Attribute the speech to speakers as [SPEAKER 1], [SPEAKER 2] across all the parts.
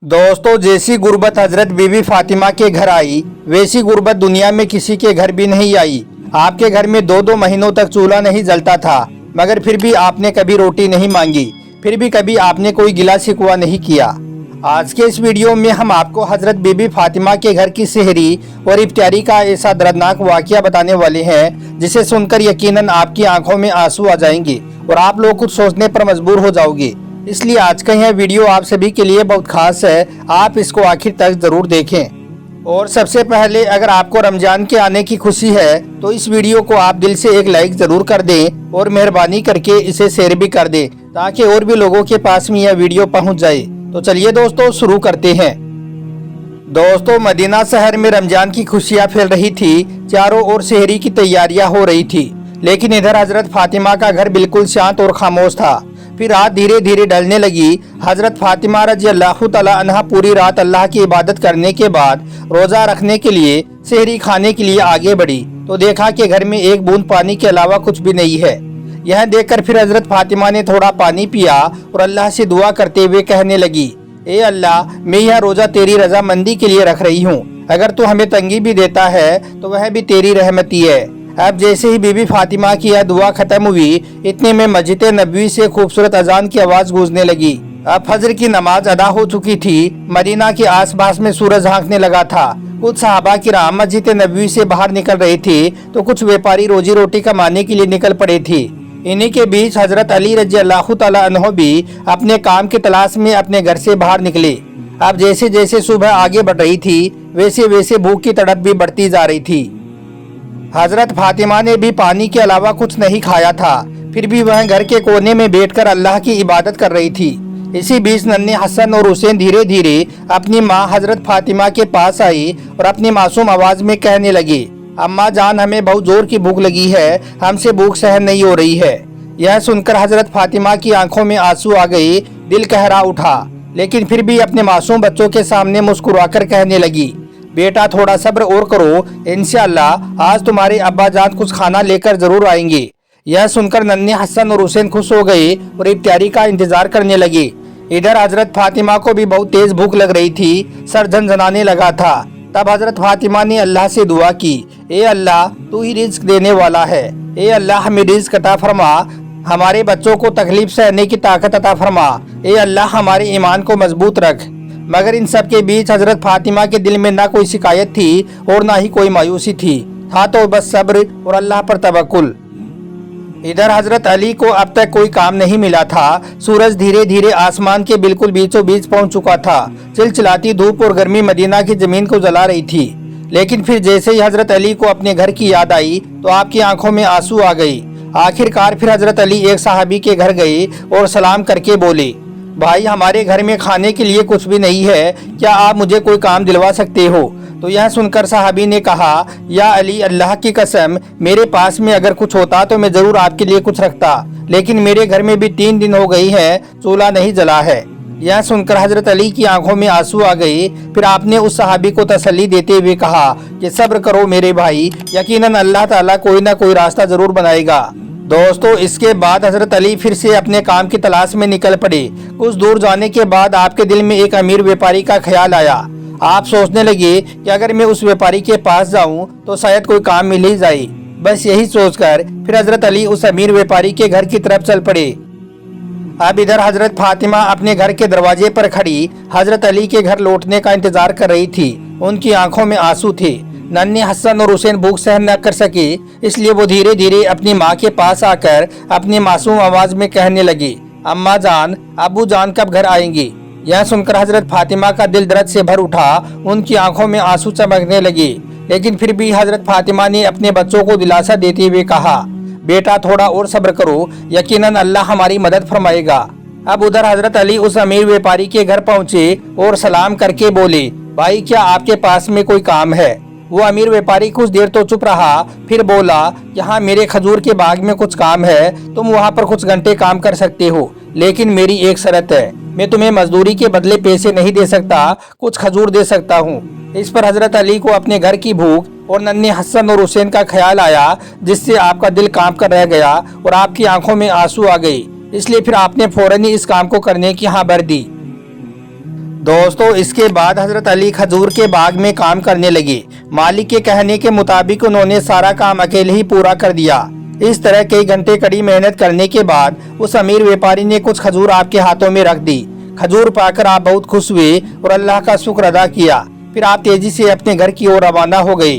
[SPEAKER 1] दोस्तों, जैसी गुर्बत हजरत बीबी फातिमा के घर आई, वैसी गुर्बत दुनिया में किसी के घर भी नहीं आई। आपके घर में 2-2 महीनों तक चूल्हा नहीं जलता था, मगर फिर भी आपने कभी रोटी नहीं मांगी, फिर भी कभी आपने कोई गिला शिकवा नहीं किया। आज के इस वीडियो में हम आपको हजरत बीबी फातिमा के घर की सेहरी और इफ्तारी का ऐसा दर्दनाक वाकया बताने वाले हैं, जिसे सुनकर यकीनन आपकी आंखों में आंसू आ जाएंगे और आप लोग कुछ सोचने पर मजबूर हो जाओगे। इसलिए आज का यह वीडियो आप सभी के लिए बहुत खास है, आप इसको आखिर तक जरूर देखें। और सबसे पहले, अगर आपको रमजान के आने की खुशी है तो इस वीडियो को आप दिल से एक लाइक जरूर कर दें और मेहरबानी करके इसे शेयर भी कर दें, ताकि और भी लोगों के पास में यह वीडियो पहुंच जाए। तो चलिए दोस्तों, शुरू करते हैं। दोस्तों, मदीना शहर में रमजान की खुशियां फैल रही थी, चारों ओर सेहरी की तैयारियां हो रही थी, लेकिन इधर हजरत फातिमा का घर बिल्कुल शांत और खामोश था। फिर रात धीरे धीरे ढलने लगी। हजरत फातिमा रजी अल्लाह तआला अन्हा पूरी रात अल्लाह की इबादत करने के बाद रोजा रखने के लिए सेहरी खाने के लिए आगे बढ़ी, तो देखा कि घर में एक बूंद पानी के अलावा कुछ भी नहीं है। यह देखकर फिर हजरत फातिमा ने थोड़ा पानी पिया और अल्लाह से दुआ करते हुए कहने लगी, ए अल्लाह, मैं यह रोजा तेरी रजामंदी के लिए रख रही हूँ। अगर तू हमें तंगी भी देता है तो वह भी तेरी रहमती है। अब जैसे ही बीबी फातिमा की यह दुआ खत्म हुई, इतने में मस्जिद नबवी से खूबसूरत अजान की आवाज गूंजने लगी। अब फजर की नमाज अदा हो चुकी थी। मदीना के आसपास में सूरज झांकने लगा था। कुछ सहाबा किराम मस्जिद नबवी से बाहर निकल रहे थे, तो कुछ व्यापारी रोजी रोटी कमाने के लिए निकल पड़े थे। इन्हीं के बीच हजरत अली रजी अल्लाह तआला अन्हु भी अपने काम की तलाश में अपने घर से बाहर निकले। अब जैसे जैसे सुबह आगे बढ़ रही थी, वैसे वैसे भूख की तड़प भी बढ़ती जा रही थी। हजरत फातिमा ने भी पानी के अलावा कुछ नहीं खाया था, फिर भी वह घर के कोने में बैठकर अल्लाह की इबादत कर रही थी। इसी बीच नन्हे हसन और हुसैन धीरे धीरे अपनी माँ हजरत फातिमा के पास आई और अपनी मासूम आवाज में कहने लगे, अम्मा जान, हमें बहुत जोर की भूख लगी है, हमसे भूख सहन नहीं हो रही है। यह सुनकर हजरत फातिमा की आंखों में आंसू आ गए, दिल कहरा उठा, लेकिन फिर भी अपने मासूम बच्चों के सामने मुस्कुराकर कहने लगी, बेटा थोड़ा सब्र और करो, इंशाअल्लाह आज तुम्हारे अब्बा जान कुछ खाना लेकर जरूर आएंगे। यह सुनकर नन्हे हसन और हुसैन खुश हो गए और इफ्तारी का इंतजार करने लगे। इधर हजरत फातिमा को भी बहुत तेज भूख लग रही थी, सर झनझनाने लगा था। तब हजरत फातिमा ने अल्लाह से दुआ की, ए अल्लाह, तू ही रिज्क देने वाला है। ए अल्लाह, हमें रिज्क अता फरमा, हमारे बच्चों को तकलीफ सहने की ताकत अता फरमा। ए अल्लाह, हमारे ईमान को मजबूत रख। मगर इन सब के बीच हजरत फातिमा के दिल में ना कोई शिकायत थी और ना ही कोई मायूसी थी, था तो बस सब्र और अल्लाह पर तवक्कुल। इधर हजरत अली को अब तक कोई काम नहीं मिला था। सूरज धीरे धीरे आसमान के बिल्कुल बीचों बीच पहुंच चुका था। चिलचिलाती धूप और गर्मी मदीना की जमीन को जला रही थी। लेकिन फिर जैसे ही हजरत अली को अपने घर की याद आई, तो आपकी आंखों में आंसू आ गई। आखिरकार फिर हजरत अली एक सहाबी के घर गए और सलाम करके बोले, भाई, हमारे घर में खाने के लिए कुछ भी नहीं है, क्या आप मुझे कोई काम दिलवा सकते हो? तो यह सुनकर साहबी ने कहा, या अली, अल्लाह की कसम, मेरे पास में अगर कुछ होता तो मैं जरूर आपके लिए कुछ रखता, लेकिन मेरे घर में भी 3 दिन हो गई है, चूल्हा नहीं जला है। यह सुनकर हजरत अली की आंखों में आंसू आ गए। फिर आपने उस सहाबी को तसल्ली देते हुए कहा कि सब्र करो मेरे भाई, यकीनन अल्लाह ताला कोई ना कोई रास्ता जरूर बनाएगा। दोस्तों, इसके बाद हजरत अली फिर से अपने काम की तलाश में निकल पड़े। कुछ दूर जाने के बाद आपके दिल में एक अमीर व्यापारी का ख्याल आया। आप सोचने लगे कि अगर मैं उस व्यापारी के पास जाऊं तो शायद कोई काम मिल ही जाए। बस यही सोचकर फिर हजरत अली उस अमीर व्यापारी के घर की तरफ चल पड़े। अब इधर हजरत फातिमा अपने घर के दरवाजे पर खड़ी हजरत अली के घर लौटने का इंतजार कर रही थी। उनकी आंखों में आंसू थे। नन्हे हसन और हुसैन भूख सहन न कर सके, इसलिए वो धीरे धीरे अपनी माँ के पास आकर अपनी मासूम आवाज में कहने लगी, अम्मा जान, अबू जान कब घर आएंगे? यह सुनकर हजरत फातिमा का दिल दर्द से भर उठा। उनकी आंखों में आंसू चमकने लगे, लेकिन फिर भी हजरत फातिमा ने अपने बच्चों को दिलासा देते हुए कहा, बेटा थोड़ा और सब्र करो, यकीनन अल्लाह हमारी मदद फरमाएगा। अब उधर हजरत अली उस अमीर व्यापारी के घर पहुँचे और सलाम करके बोले, भाई, क्या आपके पास में कोई काम है? वो अमीर व्यापारी कुछ देर तो चुप रहा, फिर बोला, यहाँ मेरे खजूर के बाग में कुछ काम है, तुम वहाँ पर कुछ घंटे काम कर सकते हो, लेकिन मेरी एक शर्त है, मैं तुम्हें मजदूरी के बदले पैसे नहीं दे सकता, कुछ खजूर दे सकता हूँ। इस पर हजरत अली को अपने घर की भूख और नन्हे हसन और हुसैन का ख्याल आया, जिससे आपका दिल कांप कर रह गया और आपकी आंखों में आंसू आ गए। इसलिए फिर आपने फौरन ही इस काम को करने की हाँ भर दी। दोस्तों इसके बाद हजरत अली खजूर के बाग में काम करने लगे। मालिक के कहने के मुताबिक उन्होंने सारा काम अकेले ही पूरा कर दिया। इस तरह कई घंटे कड़ी मेहनत करने के बाद उस अमीर व्यापारी ने कुछ खजूर आपके हाथों में रख दी। खजूर पाकर आप बहुत खुश हुए और अल्लाह का शुक्र अदा किया। फिर आप तेजी से अपने घर की ओर रवाना हो गए।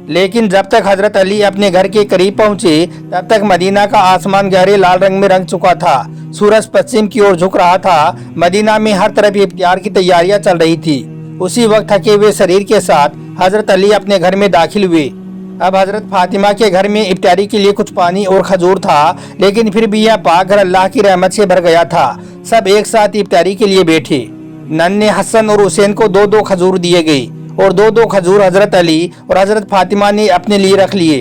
[SPEAKER 1] लेकिन जब तक हजरत अली अपने घर के करीब पहुंचे तब तक मदीना का आसमान गहरे लाल रंग में रंग चुका था। सूरज पश्चिम की ओर झुक रहा था। मदीना में हर तरफ इफ्तियार की तैयारियां चल रही थी। उसी वक्त थके हुए शरीर के साथ हजरत अली अपने घर में दाखिल हुए। अब हजरत फातिमा के घर में इफ्तियारी के लिए कुछ पानी और खजूर था, लेकिन फिर भी यह पाक घर अल्लाह की रहमत से भर गया था। सब एक साथ इफ्तियारी के लिए बैठे। नन्हे हसन और हुसैन को दो दो खजूर दिए गए और दो दो खजूर हजरत अली और हजरत फातिमा ने अपने लिए रख लिए।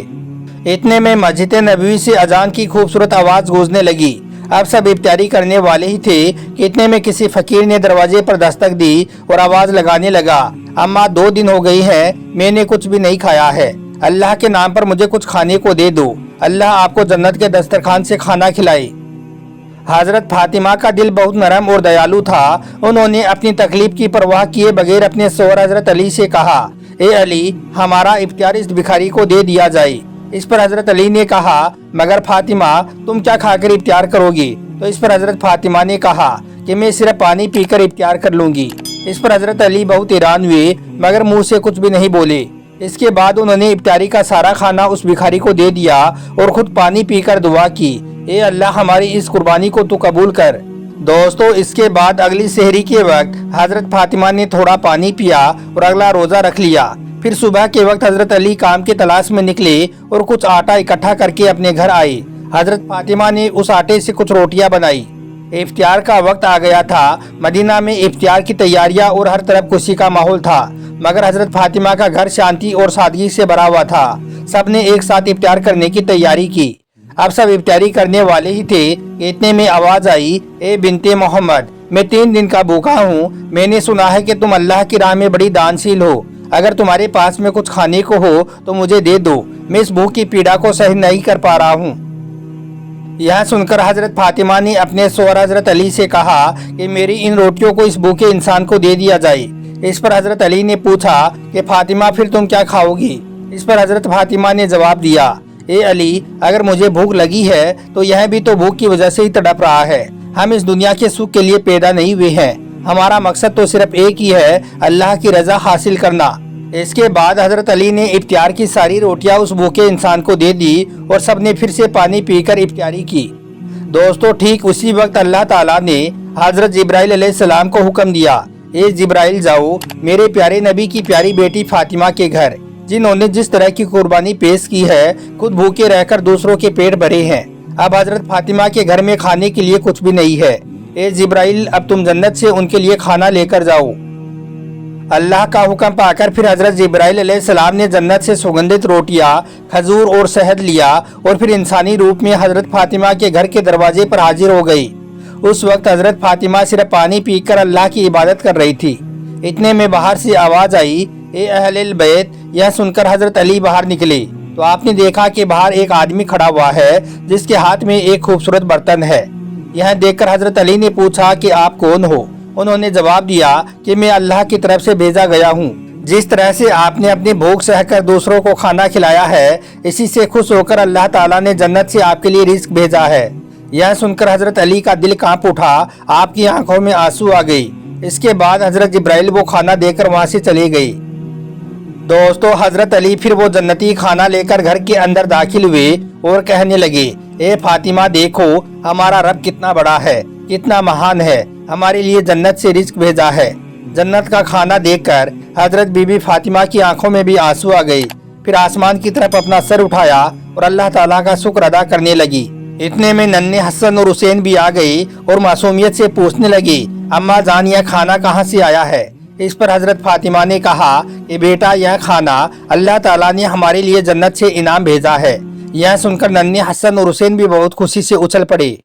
[SPEAKER 1] इतने में मस्जिद नबवी से अजान की खूबसूरत आवाज गूंजने लगी। अब सब इफ्तियारी करने वाले ही थे कि इतने में किसी फकीर ने दरवाजे पर दस्तक दी और आवाज लगाने लगा, अम्मा 2 दिन हो गई है मैंने कुछ भी नहीं खाया है, अल्लाह के नाम पर मुझे कुछ खाने को दे दो, अल्लाह आपको जन्नत के दस्तरखान से खाना खिलाए। हजरत फातिमा का दिल बहुत नरम और दयालु था। उन्होंने अपनी तकलीफ की परवाह किए बगैर अपने शौहर हजरत अली से कहा, ए अली हमारा इफ्तियार इस भिखारी को दे दिया जाए। इस पर हजरत अली ने कहा, मगर फातिमा तुम क्या खाकर इफ्तियार करोगी? तो इस पर हजरत फातिमा ने कहा कि मैं सिर्फ पानी पीकर इफ्तियार कर लूंगी। इस पर हजरत अली बहुत हैरान हुए मगर मुंह से कुछ भी नहीं बोले। इसके बाद उन्होंने इफ्तियारी का सारा खाना उस भिखारी को दे दिया और खुद पानी पीकर दुआ की, ए अल्लाह हमारी इस कुर्बानी को तू कबूल कर। दोस्तों इसके बाद अगली सहरी के वक्त हजरत फातिमा ने थोड़ा पानी पिया और अगला रोजा रख लिया। फिर सुबह के वक्त हजरत अली काम की तलाश में निकले और कुछ आटा इकट्ठा करके अपने घर आए। हजरत फातिमा ने उस आटे से कुछ रोटियां बनाई। इफ्तियार का वक्त आ गया था। मदीना में इफ्तियार की तैयारियां और हर तरफ खुशी का माहौल था, मगर हजरत फातिमा का घर शांति और सादगी से भरा हुआ था। सबने एक साथ इफ्तियार करने की तैयारी की। अब सब इफ्तियारी करने वाले ही थे। इतने में आवाज आई, ए बिनते मोहम्मद मैं 3 दिन का भूखा हूँ। मैंने सुना है कि तुम अल्लाह की राह में बड़ी दानशील हो। अगर तुम्हारे पास में कुछ खाने को हो तो मुझे दे दो, मैं इस भूख की पीड़ा को सहन नहीं कर पा रहा हूँ। यह सुनकर हजरत फातिमा ने अपने शौहर हजरत अली से कहा कि मेरी इन रोटियों को इस भूखे इंसान को दे दिया जाए। इस पर हजरत अली ने पूछा कि फातिमा फिर तुम क्या खाओगी? इस पर हजरत फातिमा ने जवाब दिया, ए अली अगर मुझे भूख लगी है तो यह भी तो भूख की वजह से ही तड़प रहा है। हम इस दुनिया के सुख के लिए पैदा नहीं हुए हैं। हमारा मकसद तो सिर्फ एक ही है, अल्लाह की रजा हासिल करना। इसके बाद हजरत अली ने इफ्तियार की सारी रोटियां उस भूखे इंसान को दे दी और सबने फिर से पानी पीकर इफ्तियारी की। दोस्तों ठीक उसी वक्त अल्लाह ताला ने हजरत जिब्राइल अलैहिस्सलाम को हुक्म दिया, ए जिब्राइल जाओ मेरे प्यारे नबी की प्यारी बेटी फातिमा के घर, जिन्होंने जिस तरह की कुर्बानी पेश की है, खुद भूखे रहकर दूसरों के पेट भरे हैं। अब हजरत फातिमा के घर में खाने के लिए कुछ भी नहीं है। ए जिब्राइल अब तुम जन्नत से उनके लिए खाना लेकर जाओ। अल्लाह का हुक्म पाकर फिर हजरत जिब्राइल अलैहिस्सलाम ने जन्नत से सुगंधित रोटियां, खजूर और शहद लिया और फिर इंसानी रूप में हजरत फातिमा के घर के दरवाजे पर हाजिर हो गई। उस वक्त हजरत फातिमा सिर्फ पानी पीकर अल्लाह की इबादत कर रही थी। इतने में बाहर से आवाज आई, ए अहले बैत। यह सुनकर हजरत अली बाहर निकले तो आपने देखा कि बाहर एक आदमी खड़ा हुआ है जिसके हाथ में एक खूबसूरत बर्तन है। यह देखकर हजरत अली ने पूछा कि आप कौन हो? उन्होंने जवाब दिया कि मैं अल्लाह की तरफ से भेजा गया हूँ। जिस तरह से आपने अपनी भूख सहकर दूसरों को खाना खिलाया है, इसी से खुश होकर अल्लाह ताला ने जन्नत से आपके लिए रिस्क भेजा है। यह सुनकर हजरत अली का दिल कांप उठा, आपकी आंखों में आंसू आ गई। इसके बाद हजरत जिब्राइल वो खाना देकर वहाँ से चले गई। दोस्तों हजरत अली फिर वो जन्नती खाना लेकर घर के अंदर दाखिल हुए और कहने लगे, ए फातिमा देखो हमारा रब कितना बड़ा है, कितना महान है, हमारे लिए जन्नत से रिस्क भेजा है। जन्नत का खाना देखकर हजरत बीबी फातिमा की आंखों में भी आंसू आ गई। फिर आसमान की तरफ अपना सर उठाया और अल्लाह ताला का शुक्र अदा करने लगी। इतने में नन्हे हसन और हुसैन भी आ गई और मासूमियत से पूछने लगी, अम्मा जान यह खाना कहाँ से आया है? इस पर हजरत फातिमा ने कहा कि बेटा यह खाना अल्लाह ताला ने हमारे लिए जन्नत से इनाम भेजा है। यह सुनकर नन्हे हसन और हुसैन भी बहुत खुशी से उछल पड़े।